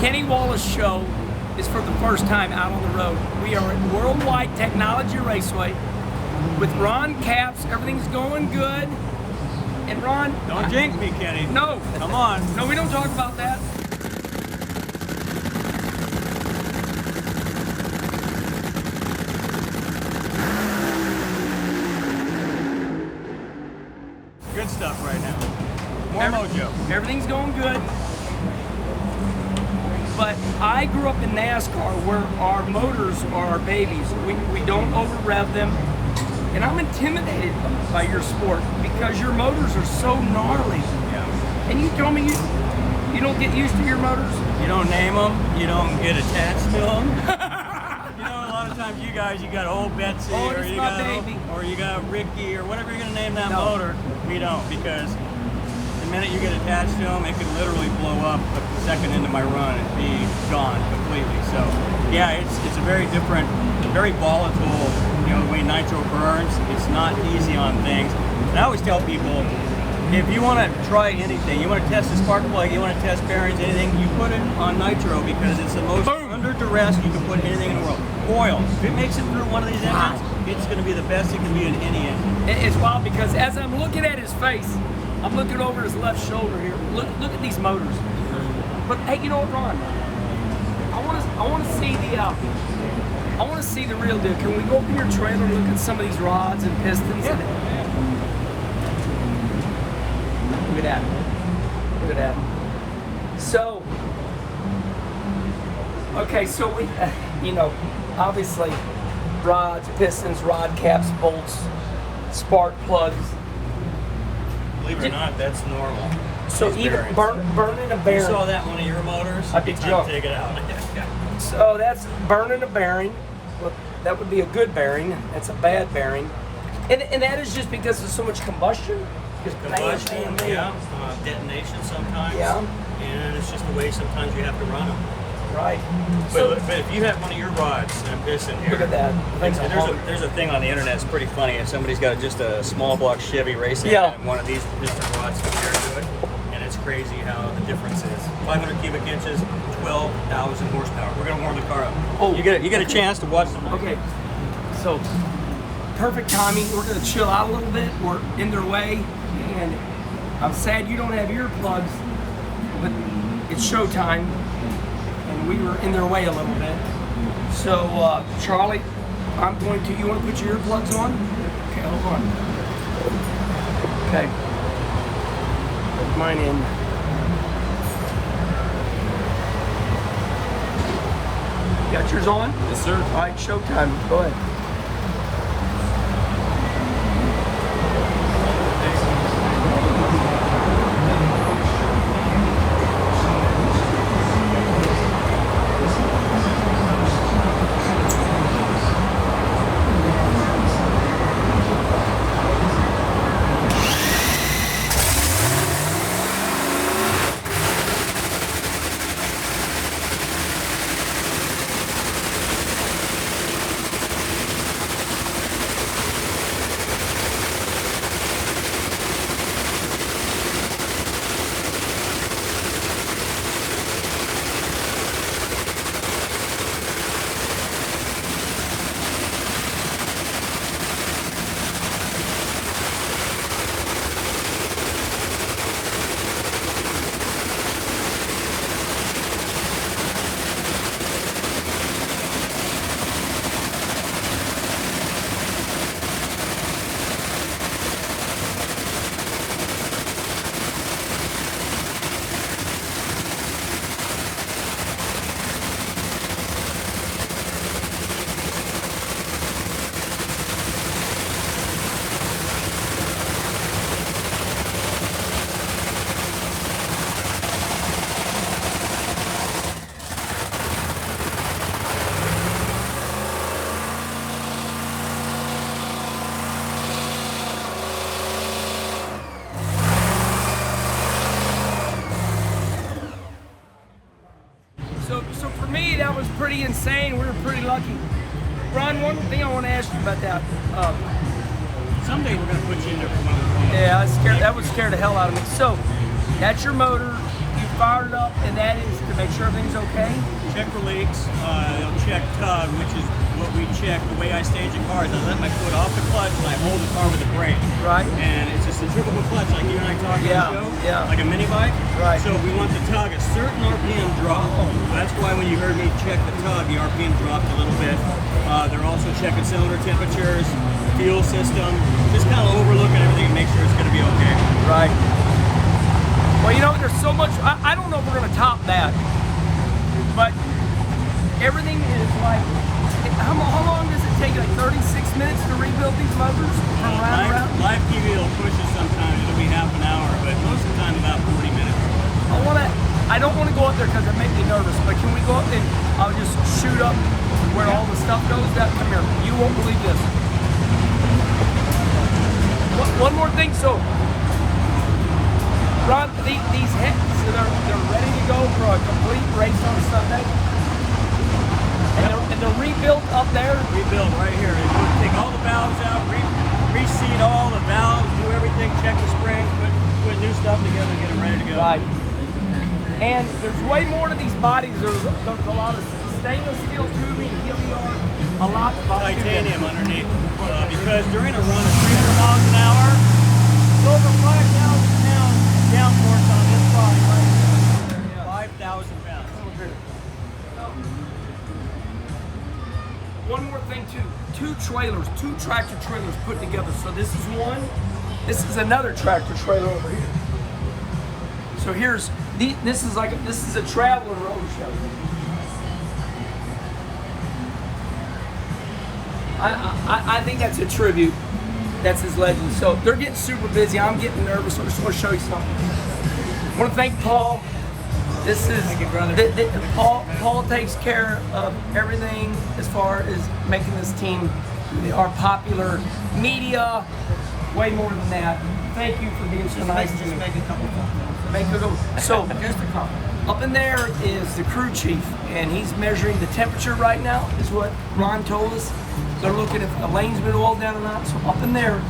Kenny Wallace show is for the first time out on the road. We are at World Wide Technology Raceway with Ron Capps. Everything's going good. And Ron... Don't jinx me, Kenny. No. Come on. No, we don't talk about that. Good stuff right now. More mojo. Everything's going good. But I grew up in NASCAR where our motors are our babies. We don't over-rev them. And I'm intimidated by your sport because your motors are so gnarly. Yeah. And you told me you don't get used to your motors? You don't name them. You don't get attached to them. You know, a lot of times you got old Betsy or you got Ricky or whatever you're going to name that motor. We don't, because the minute you get attached to them, it could literally blow up a second into my run and be gone completely. So yeah, it's a very different, very volatile, you know, the way nitro burns. It's not easy on things. And I always tell people, if you want to try anything, you want to test a spark plug, you want to test bearings, anything, you put it on nitro because it's the most under duress you can put anything in the world. Oil, if it makes it through one of these engines, it's going to be the best it can be in any engine. It's wild because as I'm looking at his face, I'm looking over his left shoulder here. Look at these motors. But hey, you know what, Ron? I want to see the real deal. Can we go up in your trailer and look at some of these rods and pistons? Yeah. Look at that. Look at that. So, okay, so we, you know, obviously, rods, pistons, rod caps, bolts, spark plugs. Believe it or not, that's normal. So even burning a bearing. You saw that one of your motors? I'd be time to take it out. So that's burning a bearing. Well, that would be a good bearing. That's a bad bearing. And that is just because there's so much combustion? Combustion, detonation sometimes. Yeah. And it's just the way sometimes you have to run them. Right. But if you have one of your rods and a piston here. Look at that. There's a thing on the internet that's pretty funny. If somebody's got just a small block Chevy racing and one of these piston rods compared to it, and it's crazy how the difference is. 500 cubic inches, 12,000 horsepower. We're gonna warm the car up. Oh, you get a chance to watch them. Okay. So perfect timing. We're gonna chill out a little bit. We're in their way, and I'm sad you don't have earplugs, but it's showtime. We were in their way a little bit. So, Charlie, you want to put your earplugs on? Okay, hold on. Okay. Put mine in. Got yours on? Yes, sir. All right, showtime. Go ahead. So for me, that was pretty insane. We were pretty lucky. Ron, one thing I want to ask you about that. Someday we're going to put you in there for one of the Yeah, that would scare the hell out of me. So, that's your motor. You've fired up, and that is to make sure everything's okay. Check for leaks. They'll check tug, which is what we check. The way I stage a car is I let my foot off the clutch and I hold the car with the brake. Right. And it's a centrifugal clutch like you and I talked about, like a mini bike. Right. So we want the tug a certain RPM drop. That's why when you heard me check the tug, the RPM dropped a little bit. They're also checking cylinder temperatures, fuel system, just kind of overlooking everything and make sure it's going to be okay. Right. Well, you know, there's so much. I don't know if we're going to top that, but everything is like. How long does it take? Like 36 minutes to rebuild these motors from round to round? Live TV will push us sometimes. It'll be half an hour, but most of the time about 40 minutes. I don't want to go up there because it makes me nervous, but can we go up and I'll just shoot up where all the stuff goes? Come here. You won't believe this. One more thing. So, Ron, these heads, they're ready to go for a complete race on Sunday. And they're rebuilt up there? Rebuilt right here. They take all the valves out, reseat all the valves, do everything, check the springs, put new stuff together, get them ready to go. Right. And there's way more to these bodies. There's a lot of stainless steel tubing, helium, a lot of titanium underneath. Because during a run of 300 miles an hour, it's over 5,000 pounds downforce on this body right here. 5,000 pounds. One more thing too, two tractor trailers put together. So this is one, this is another tractor trailer over here. So this is a traveler road show. I think that's a tribute. That's his legend. So they're getting super busy. I'm getting nervous. I just want to show you something. I want to thank Paul. This is Paul takes care of everything as far as making this team our popular media. Way more than that. Thank you for being so nice to me. Make a couple So just a couple. Up in there is the crew chief, and he's measuring the temperature right now. Is what Ron told us. They're looking if the lane's been oiled down or not. So up in there,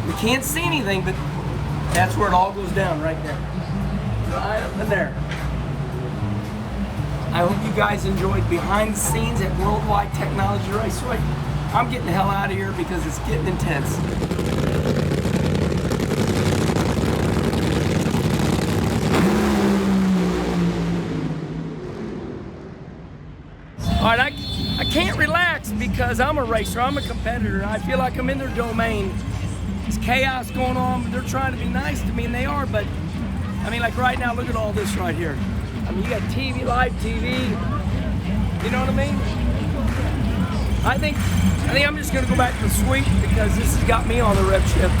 we can't see anything, but that's where it all goes down right there. Right up in there. I hope you guys enjoyed behind the scenes at World Wide Technology Raceway. I'm getting the hell out of here because it's getting intense. All right, I can't relax because I'm a racer, I'm a competitor. I feel like I'm in their domain. There's chaos going on, but they're trying to be nice to me, and they are, but I mean, like right now, look at all this right here. I mean, you got TV, live TV, you know what I mean? I think I'm just gonna go back to the suite because this has got me on the rev ship.